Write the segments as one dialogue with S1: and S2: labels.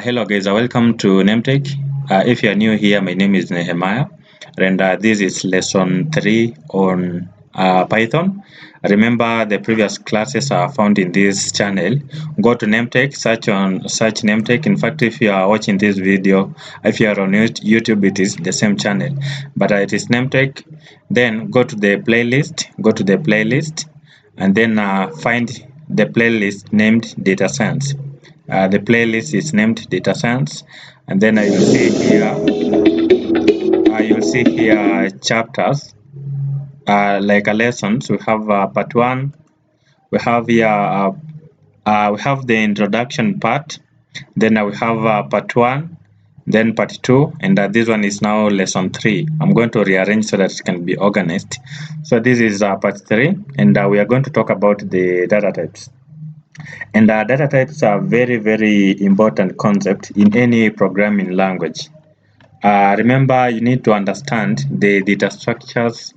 S1: Hello guys, welcome to NEHMTECH. If you are new here, my name is Nehemiah, and this is lesson 3 on Python. Remember, the previous classes are found in this channel. Go to NEHMTECH, search NEHMTECH. In fact, if you are watching this video, if you are on YouTube, it is the same channel, but it is NEHMTECH. Then go to the playlist, and then find the playlist named Data Science. The playlist is named Data Science, and then you'll see here chapters like lessons. We have part 1. We have here we have the introduction part. Then we have part 1, then part 2, and this one is now lesson 3. I'm going to rearrange so that it can be organized. So this is part 3, and we are going to talk about the data types. And data types are very important concept in any programming language. Remember, you need to understand the data structures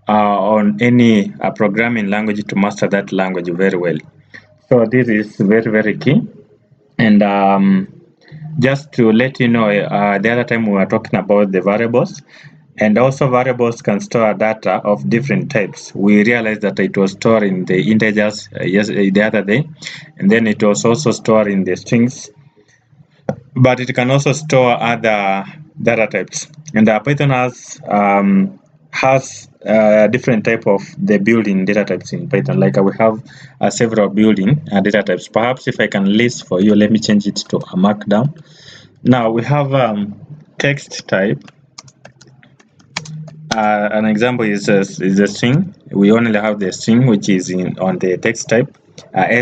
S1: on any programming language to master that language very well. So this is very key. And just to let you know, the other time we were talking about the variables. And also variables can store data of different types. We realized that it was stored in the integers the other day, and then it was also stored in the strings, but it can also store other data types. And Python has different type of the building data types in Python. Like we have several building data types. Perhaps if I can list for you, let me change it to a Markdown. Now we have text type. An example is a string. We only have the string, which is on the text type,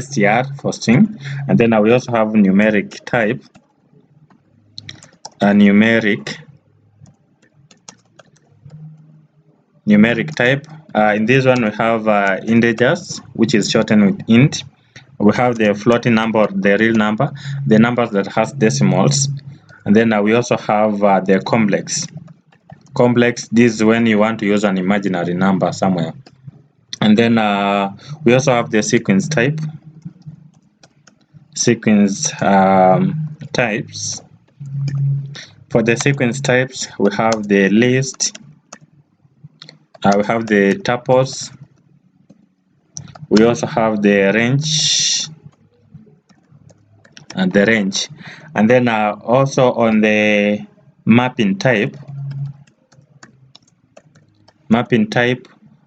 S1: str for string, and then we also have numeric type. Numeric type. In this one, we have integers, which is shortened with int. We have the floating number, the real number, the numbers that has decimals, and then we also have the complex. Complex, this is when you want to use an imaginary number somewhere. And then we also have the sequence type. Sequence types. For the sequence types, we have the list, we have the tuples, we also have the range, and then also on the mapping type,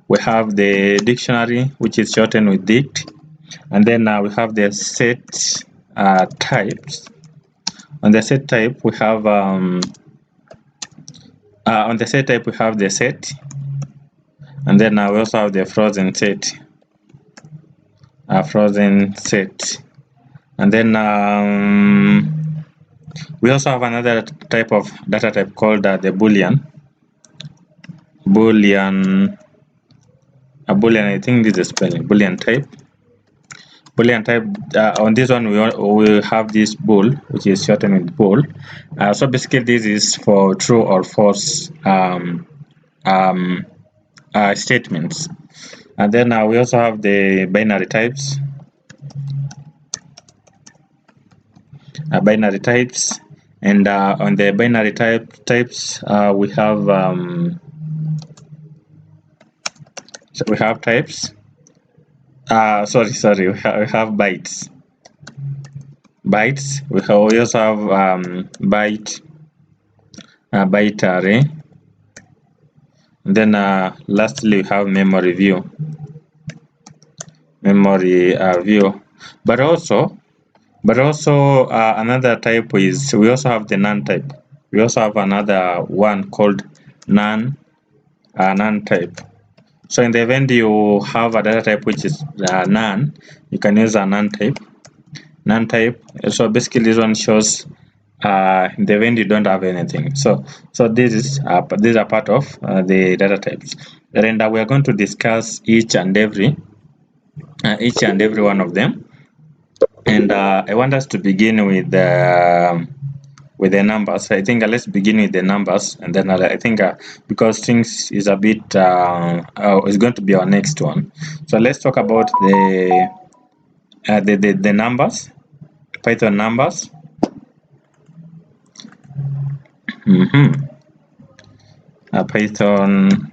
S1: we have the dictionary, which is shortened with dict, and then we have the set types. On the set type, we have the set, and then we also have the frozen set. And then we also have another type of data type called the Boolean. I think this is spelling Boolean type. On this one we have this bool, which is shortened with bool. So basically this is for true or false statements. And then we also have the binary types. And on the binary types we have types. Sorry, we have bytes. We also have byte array. And then lastly, we have memory view. But also another type is we also have the none type. We also have another one called none type. So in the event you have a data type which is none, you can use a none type. So basically this one shows in the event you don't have anything. So these are part of the data types. And we are going to discuss each and every one of them. And I want us to begin with the numbers. I think let's begin with the numbers, and then I think because strings is a bit is going to be our next one. So let's talk about the numbers, Python numbers. Python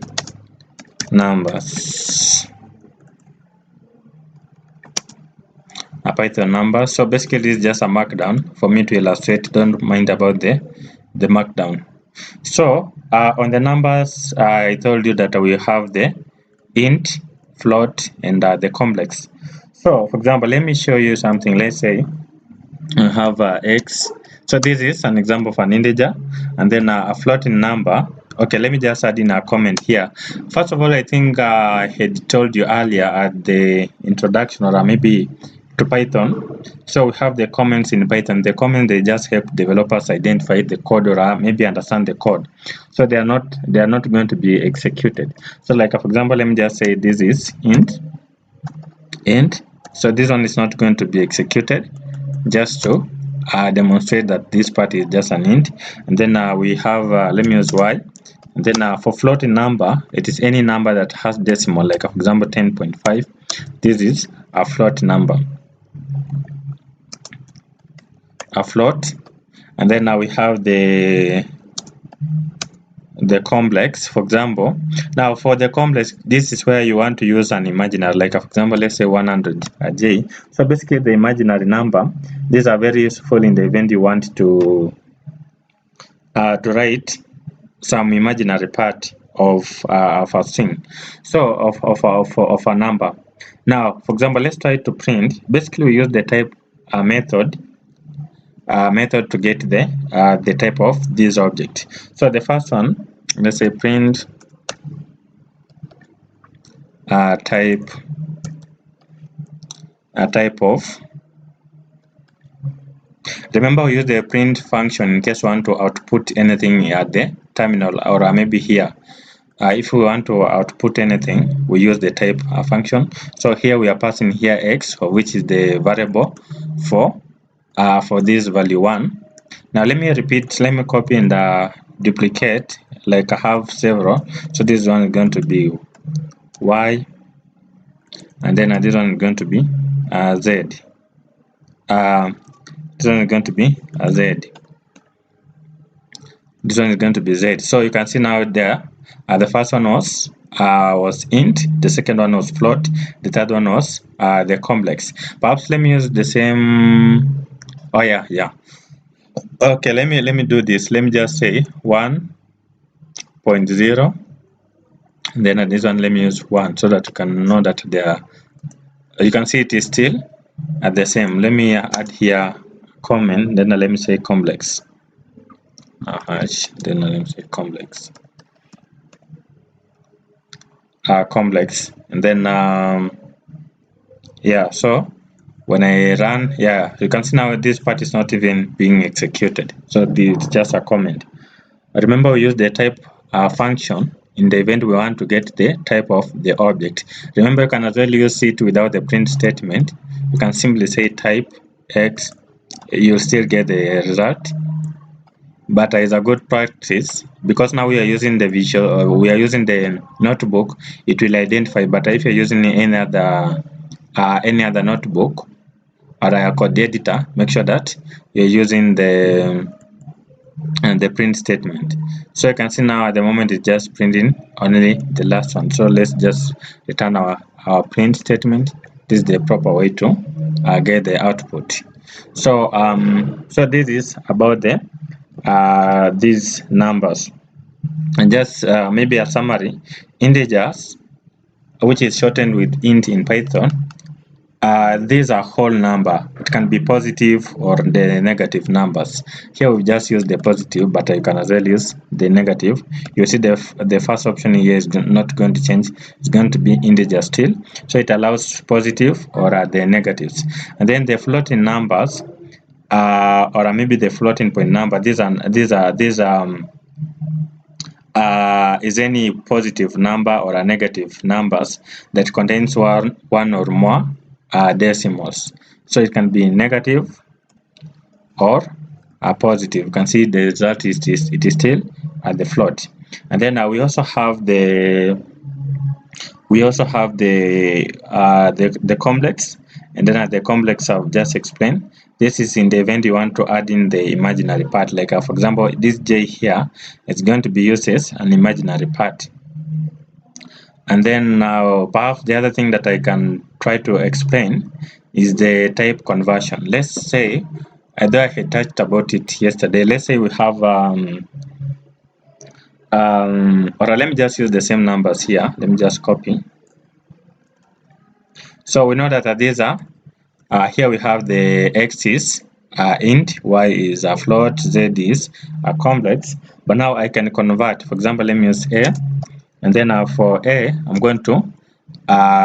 S1: numbers. Python numbers. So basically this is just a markdown for me to illustrate. Don't mind about the markdown. So on the numbers, I told you that we have the int, float, and the complex. So for example, let me show you something. Let's say I have x. So this is an example of an integer, and then a floating number. Okay, let me just add in a comment here. First of all, I think I had told you earlier at the introduction, or maybe to Python. So we have the comments in Python. The comments, they just help developers identify the code, or maybe understand the code. So they are not going to be executed. So like for example, let me just say this is int. So this one is not going to be executed, just to demonstrate that this part is just an int. And then we have let me use y. And then for floating number, it is any number that has decimal, like for example 10.5. This is a float number, a float. And then now we have the complex. For example, now for the complex, this is where you want to use an imaginary, like for example, let's say 100j. So basically the imaginary number, these are very useful in the event you want to write some imaginary part of a string, so of a number. Now for example, let's try to print. Basically we use the type method to get the type of this object. So the first one, let's say print type of. Remember, we use the print function in case we want to output anything at the terminal, or maybe here. If we want to output anything, we use the type function. So here we are passing here x, which is the variable for this value 1. Now let me repeat, let me copy and duplicate, like I have several. So this one is going to be y, and then this one is going to be z. This one is going to be z. This one is going to be z. So you can see now there, the first one was int, the second one was float, the third one was the complex. Perhaps let me use the same. Oh yeah. Okay, let me do this. Let me just say 1.0. Then this one, let me use 1, so that you can know that they are. You can see it is still at the same. Let me add here comment. Then let me say complex. Then let me say complex. Complex, and then yeah. So when I run, yeah, you can see now this part is not even being executed. So it's just a comment. Remember, we use the type function in the event we want to get the type of the object. Remember, you can as well use it without the print statement. You can simply say type x, you'll still get the result. But as a good practice, because now we are using the visual, we are using the notebook, it will identify. But if you're using any other notebook or a code editor, make sure that you're using the print statement. So you can see now at the moment it's just printing only the last one. So let's just return our print statement. This is the proper way to get the output. So so this is about the these numbers. And just maybe a summary: integers, which is shortened with int in Python, these are whole number. It can be positive or the negative numbers. Here we just use the positive, but you can as well use the negative. You see the first option here is not going to change. It's going to be integer still. So it allows positive or the negatives. And then the floating numbers, or maybe the floating point number. These is any positive number or a negative numbers that contains one or more decimals. So it can be negative or positive. You can see the result it is still at the float. And then we also have the complex, and then the complex I've just explained. This is in the event you want to add in the imaginary part, like for example this J here is going to be used as an imaginary part. And then now perhaps the other thing that I can try to explain is the type conversion. Let's say, although I had touched about it yesterday, let's say we have or let me just use the same numbers here. Let me just copy. So we know that these are here we have the x is int, y is a float, z is a complex. But now I can convert. For example, let me use a, and then for a, I'm going to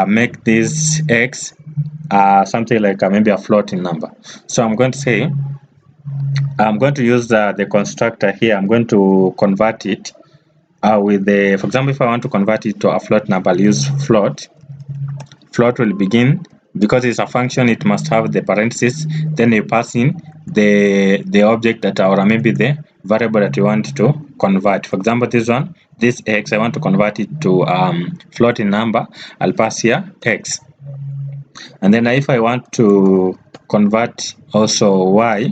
S1: make this x something like maybe a floating number. So I'm going to say, I'm going to use the constructor here. I'm going to convert it with the, for example, if I want to convert it to a float number, I'll use float. Float will begin, because it's a function, it must have the parentheses, then you pass in the object that, or maybe the variable that you want to convert. For example, this one, this x, I want to convert it to floating number. I'll pass here x. And then if I want to convert also y,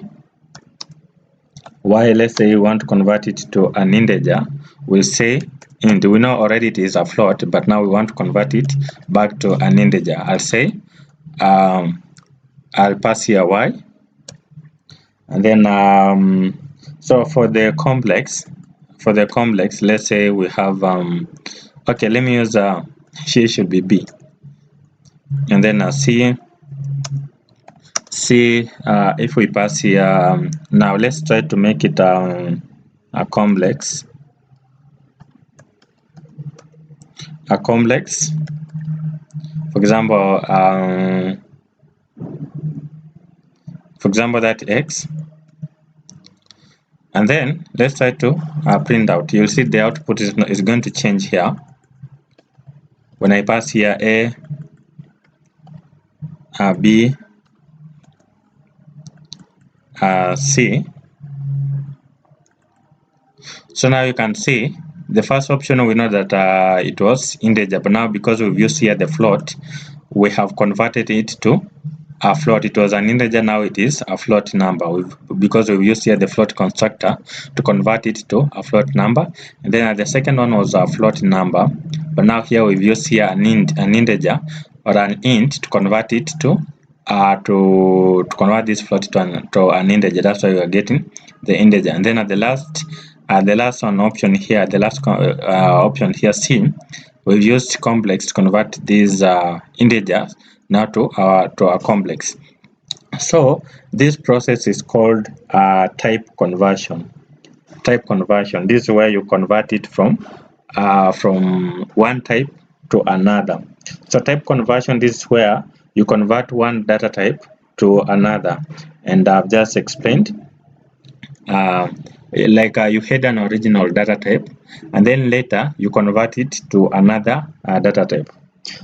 S1: let's say you want to convert it to an integer, we'll say int. We know already it is a float, but now we want to convert it back to an integer. I'll say I'll pass here y, and then so for the complex, let's say we have okay, let me use she should be b, and then c. If we pass here now, let's try to make it a complex. For example, that x, and then let's try to print out. You'll see the output is going to change here when I pass here a, b, c. So now you can see the first option, we know that it was integer, but now because we've used here the float, we have converted it to a float. It was an integer, now it is a float number, because we've used here the float constructor to convert it to a float number. And then the second one was a float number, but now here we've used here an integer or an int to convert it to convert this float to an integer. That's why we are getting the integer. And then at the last one option here, option here, C, we've used complex to convert these integers now to a complex. So this process is called type conversion. This is where you convert it from one type to another. So type conversion, this is where you convert one data type to another, and I've just explained. You had an original data type, and then later you convert it to another data type.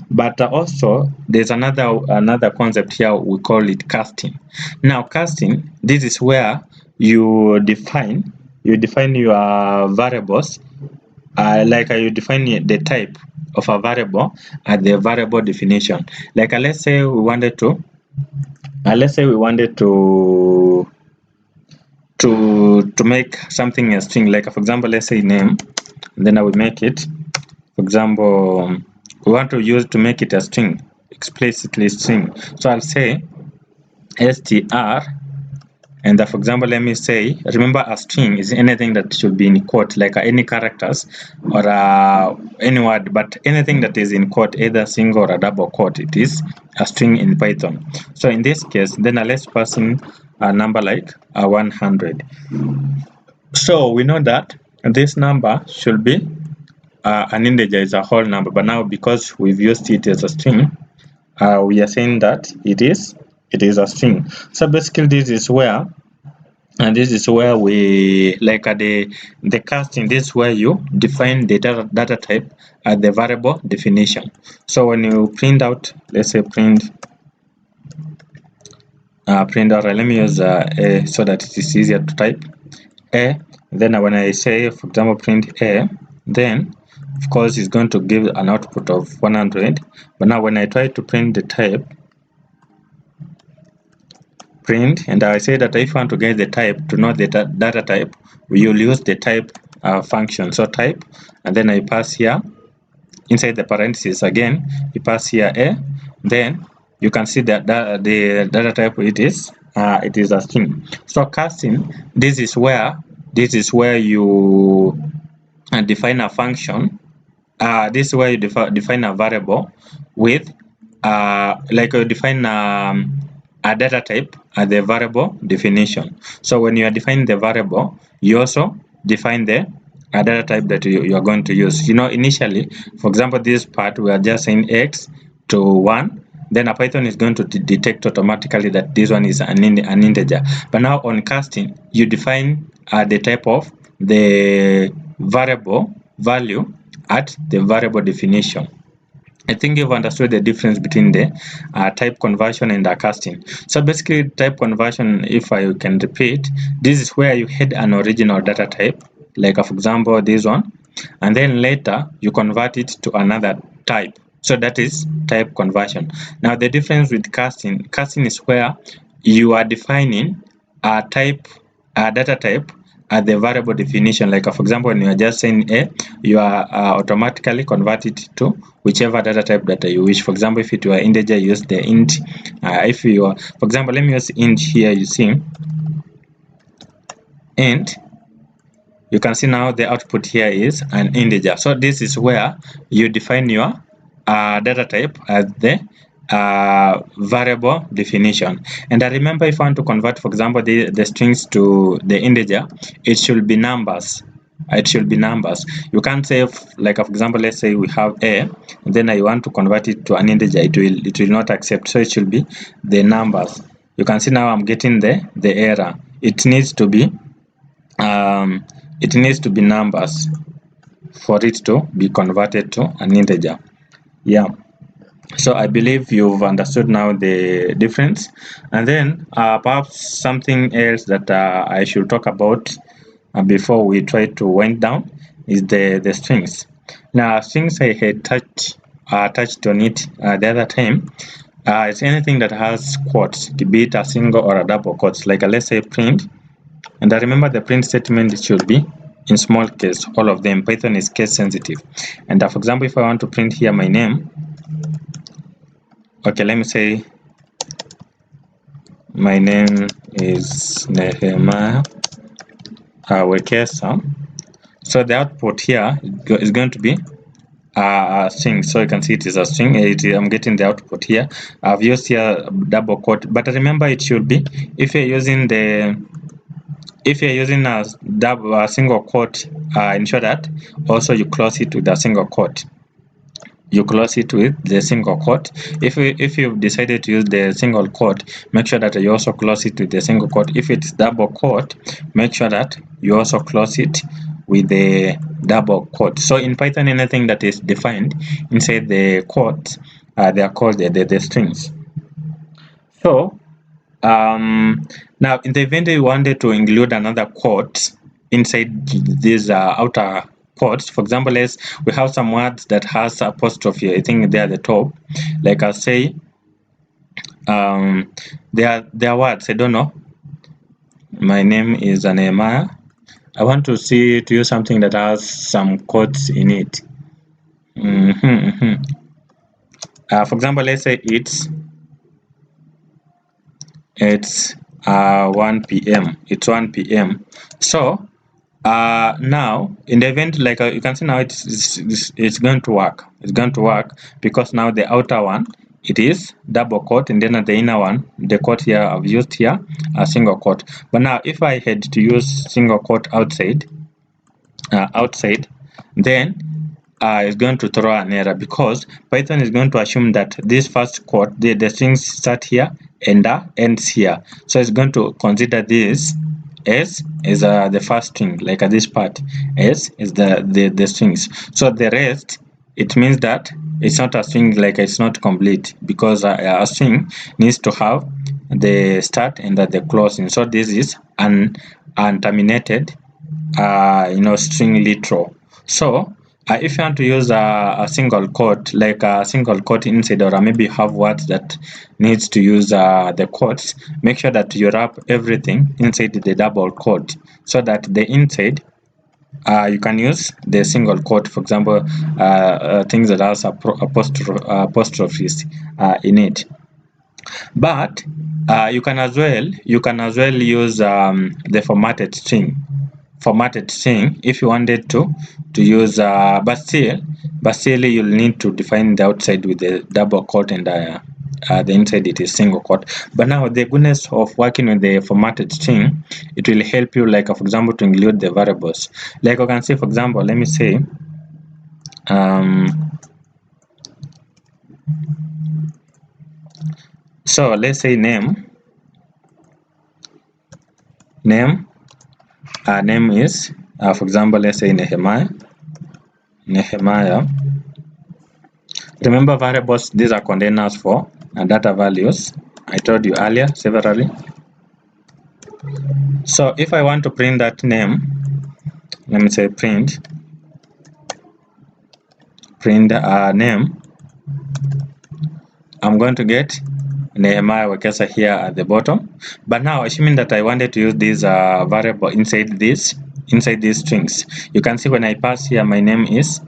S1: But also there's another concept here, we call it casting. Now casting, this is where you define your variables, you define the type of a variable at the variable definition. Let's say we wanted to make something a string, for example, let's say name, and then I will make it, for example, we want to make it a string, explicitly string. So I'll say str, and for example, let me say, remember a string is anything that should be in quote, any characters or any word, but anything that is in quote, either single or a double quote, it is a string in Python. So in this case, then let's pass in a number like 100. So we know that this number should be an integer, is a whole number, but now because we've used it as a string, we are saying that it is a string. So basically this is where we the casting. This is where you define the data type at the variable definition. So when you print out, let's say print out, let me use a so that it is easier to type a. Then when I say, for example, print a, then of course it's going to give an output of 100. But now when I try to print the type, print, and I say that if you want to get the type, to know the data type, you'll use the type function. So type, and then I pass here inside the parentheses again, you pass here a, then you can see that the data type it is a string. So casting, this is where you define a function. This is where you define a variable with like you define a data type at the variable definition. So when you are defining the variable, you also define the data type that you are going to use. Initially, for example, this part we are just saying x to 1, then a Python is going to detect automatically that this one is an integer. But now on casting, you define the type of the variable value at the variable definition. I think you've understood the difference between the type conversion and the casting. So basically, type conversion, if I can repeat, this is where you had an original data type, like for example this one, and then later you convert it to another type. So that is type conversion. Now the difference with casting is where you are defining a data type at the variable definition. Like for example, when you are just saying a, you are automatically convert it to whichever data type that you wish. For example, if it were integer, use the int. If you are, for example, let me use int here. You see int, you can see now the output here is an integer. So this is where you define your data type as the variable definition. And I remember, if I want to convert, for example, the strings to the integer, it should be numbers. It should be numbers. You can't say, like for example, let's say we have a, and then I want to convert it to an integer. It will not accept. So it should be the numbers. You can see now I'm getting the error. It needs to be numbers for it to be converted to an integer. Yeah. So I believe you've understood now the difference. And then perhaps something else that I should talk about before we try to wind down is the strings. Now, strings, I had touched on it the other time. It's anything that has quotes, be it a single or a double quotes. Like let's say print, and I remember the print statement, it should be in small case, all of them. Python is case sensitive. And for example, if I want to print here my name, okay, let me say my name is NEHMTECH. So the output here is going to be a string. So you can see it is a string. I'm getting the output here. I've used here double quote, but remember it should be, if you're using a single quote, ensure that also you close it with a single quote. You close it with the single quote. If you've decided to use the single quote, make sure that you also close it with the single quote. If it's double quote, make sure that you also close it with the double quote. So in Python, anything that is defined inside the quotes, they are called the strings. So now in the event that you wanted to include another quote inside this outer quotes, for example, we have some words that has apostrophe, I think they're at the top. Like I'll say they are words, I don't know, my name is Nehemiah. I want to use something that has some quotes in it. For example, let's say it's 1 p.m. It's 1 p.m. So now in the event, like you can see now it's going to work. It's going to work because now the outer one, it is double quote, and then at the inner one, the quote here I've used here a single quote. But now if I had to use single quote outside, then it's going to throw an error, because Python is going to assume that this first quote, the strings start here and ends here. So it's going to consider this as the first string, like this part is the strings. So the rest, it means that it's not a string, like it's not complete, because a string needs to have the start and the closing. So this is an unterminated string literal. So If you want to use a single quote, like a single quote inside, or maybe you have words that needs to use the quotes, make sure that you wrap everything inside the double quote, so that the inside you can use the single quote, for example, things that has apostrophes in it. But you can as well use the formatted string if you wanted to use, but still you'll need to define the outside with the double quote, and the inside it is single quote. But now the goodness of working with the formatted string, it will help you, like for example, to include the variables. Like you can see, for example, let me say so let's say name is for example, let's say Nehemiah. Remember, variables, these are containers for data values. I told you earlier severally. So if I want to print that name, let me say print name, I'm going to get Nehemiah Wekesa here at the bottom. But now, assuming that I wanted to use this variable inside these strings, you can see when I pass here my name is,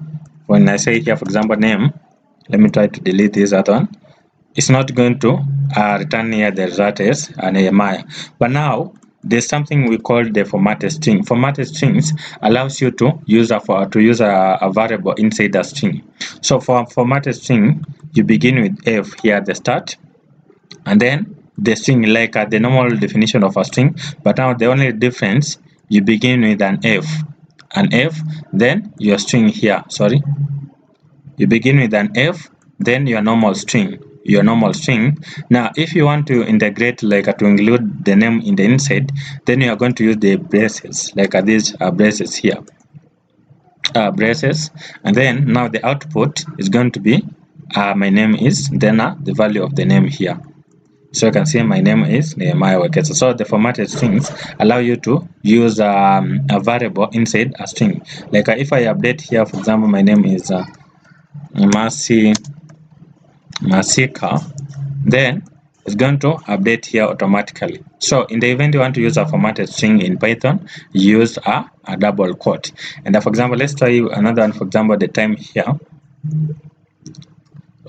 S1: when I say here, for example, name, let me try to delete this other one. It's not going to return here the result as Nehemiah. But now there's something we call the formatted string. Formatted strings allows you to use a variable inside the string. So for formatted string, you begin with F here at the start, and then the string, like the normal definition of a string, but now the only difference, you begin with an F, then your string here, you begin with an F, then your normal string. Now if you want to integrate, like to include the name in the inside, then you are going to use the braces, like these braces here, braces, and then now the output is going to be my name is, then the value of the name here. So you can see my name is Nehemiah Wekesa. So the formatted strings allow you to use a variable inside a string. Like if I update here, for example, my name is Masika, then it's going to update here automatically. So in the event you want to use a formatted string in Python, use a double quote. And for example, let's try another one. For example, the time here.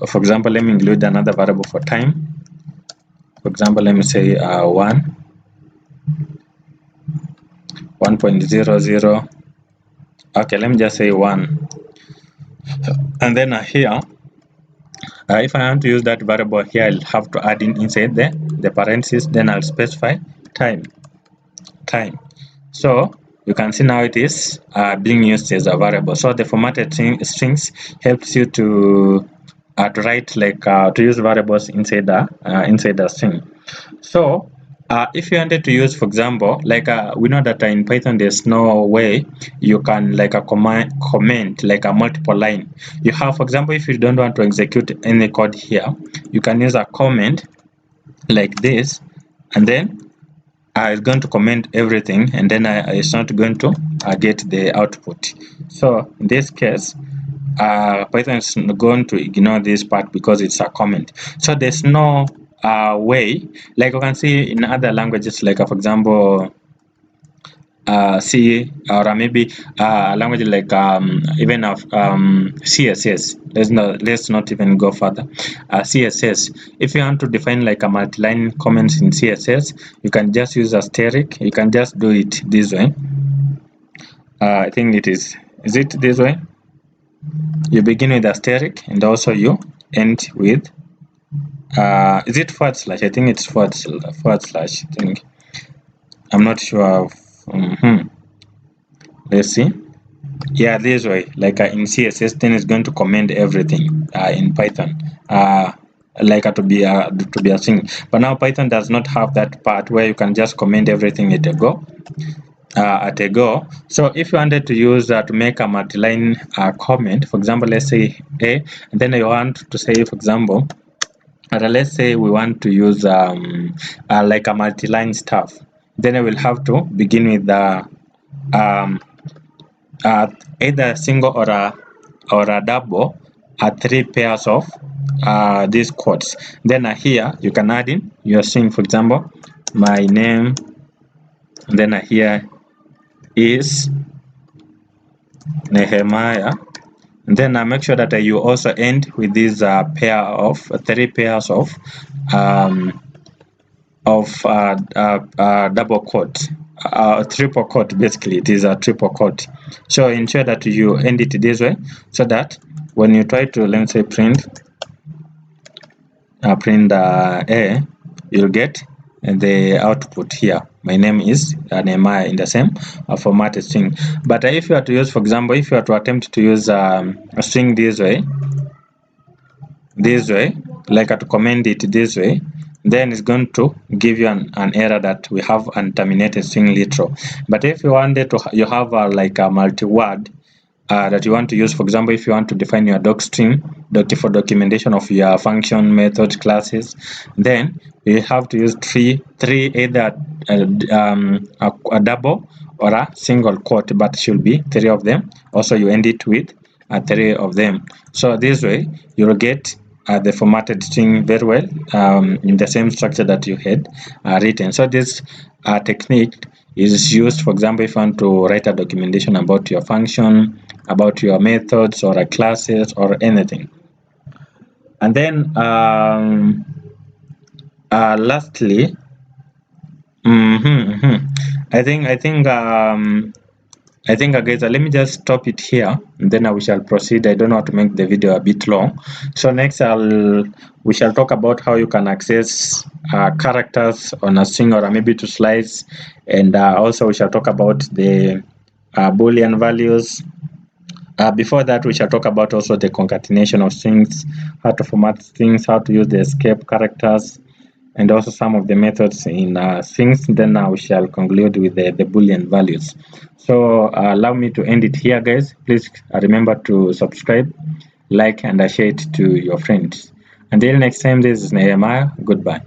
S1: For example, let me include another variable for time. For example, let me say 1.00. Okay, let me just say 1. And then here, if I want to use that variable here, I'll have to add in inside the parentheses, then I'll specify time. So you can see now it is being used as a variable. So the formatted strings helps you to write, like to use variables inside the string. So if you wanted to use, for example, like we know that in Python there's no way you can like comment like a multiple line. You have, for example, if you don't want to execute any code here, you can use a comment like this, and then it's going to comment everything, and then it's not going to get the output. So in this case, Python is going to ignore this part because it's a comment. So there's no way, like you can see in other languages, like for example C, or maybe a language like even of CSS. Let's not even go further. CSS, if you want to define like a multi-line comments in CSS, you can just use asterisk. You can just do it this way. I think it is it this way? You begin with asterisk, and also you end with is it forward slash? I think it's forward slash. I think, I'm not sure of. Let's see. Yeah, this way, like in CSS, then it's going to comment everything in Python, like to be a thing. But now Python does not have that part where you can just comment everything at a go. So if you wanted to use to make a multi-line comment, for example, let's say A, and then you want to say, for example, let's say we want to use like a multi-line stuff, then I will have to begin with the either single or or a double 3 pairs of these quotes. Then here you can add in your string, for example, my name, and then here is Nehemiah, and then make sure that you also end with this pair of 3 pairs of double quote, triple quote. Basically it is a triple quote. So ensure that you end it this way, so that when you try to, let's say, print A, you'll get the output here. My name is Nehemiah in the same formatted string. But if you are to use, for example, if you are to attempt to use a string this way, like to comment it this way, then it's going to give you an error that we have unterminated string literal. But if you wanted to, you have like a multi-word that you want to use, for example, if you want to define your doc string for documentation of your function, method, classes, then you have to use three either a double or a single quote, but should be 3 of them. Also you end it with 3 of them. So this way you'll get the formatted string very well in the same structure that you had written. So this technique is used, for example, if you want to write a documentation about your function, about your methods or classes or anything. And then lastly, I think guys, let me just stop it here, and then we shall proceed. I don't know how to make the video a bit long. So next we shall talk about how you can access characters on a string, or maybe to slice, and also we shall talk about the Boolean values. Before that, we shall talk about also the concatenation of strings, how to format strings, how to use the escape characters, and also some of the methods in strings. Then now we shall conclude with the Boolean values. So allow me to end it here, guys. Please remember to subscribe, like, and share it to your friends. Until next time, this is Nehemiah. Goodbye.